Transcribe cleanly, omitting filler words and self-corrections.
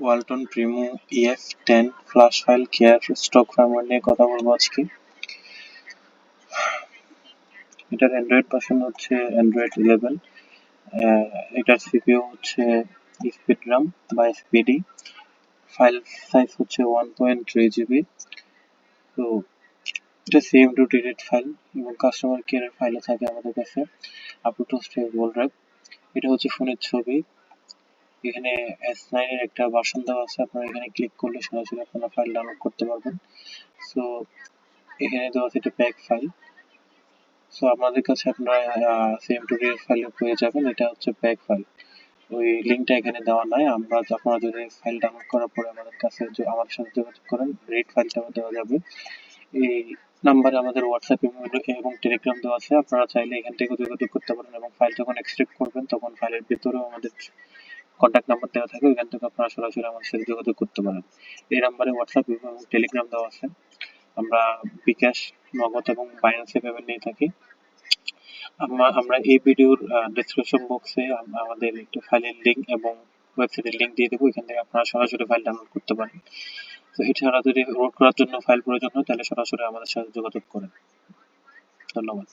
Walton Primo EF10 flash file care stock firmware নিয়ে কথা বলবো আজকে। এটার অ্যান্ড্রয়েড ভার্সন হচ্ছে অ্যান্ড্রয়েড 11। এটার সিপিইউ হচ্ছে স্পিডরাম বা এসপিডি। ফাইল সাইজ হচ্ছে 1.3 জিবি। তো এটা সেভ টু ডিলিট ফাইল এবং কাস্টমার কেয়ারের ফাইলও থাকে আমাদের কাছে আপ টু স্টেবল র্যাপ। এটা হচ্ছে ফোনের ছবি। এখানে S9 এর একটা ভার্সন দেওয়া আছে, আপনারা এখানে ক্লিক করলে সরাসরি আপনারা ফাইল ডাউনলোড করতে পারবেন। সো এখানে দেওয়া আছে একটা প্যাক ফাইল। সো আপনাদের কাছে আপনারা সেম টু ডিলিট ফাইল পেয়ে যাবেন। এটা হচ্ছে প্যাক ফাইল, ওই লিঙ্কটা এখানে দেওয়া নাই। আপনারা যদি ফাইল ডাউনলোড করার পরে আমাদের কাছে আমাদের সাথে যোগাযোগ করেন, রেড ফাইলটা দেওয়া যাবে। এই নাম্বারে আমাদের হোয়াটসঅ্যাপ এবং টেলিগ্রাম দেওয়া আছে, আপনারা চাইলে এখান থেকে যোগাযোগ করতে পারেন এবং ফাইল যখন এক্সট্রাক্ট করবেন তখন ফাইলের ভিতরেও আমাদের কন্ট্যাক্ট নাম্বার দেওয়া থাকে, ওইখান থেকে আপনারা সরাসরি আমাদের সাথে যোগাযোগ করতে পারেন। এই নাম্বারে হোয়াটসঅ্যাপ এবং টেলিগ্রাম দেওয়া আছে। আমরা বিকাশ, নগদ এবং বাইন্যান্সে পেমেন্ট নিয়ে থাকি। আমরা এই ভিডিওর ডেসক্রিপশন বক্সে আমাদের একটু ফাইলের লিঙ্ক এবং ওয়েবসাইটের লিঙ্ক দিয়ে দেবো, এখান থেকে আপনারা সরাসরি ফাইল ডাউনলোড করতে পারেন। তো এছাড়া যদি লোড করার জন্য ফাইল প্রয়োজন হয় তাহলে সরাসরি আমাদের সাথে যোগাযোগ করেন। ধন্যবাদ।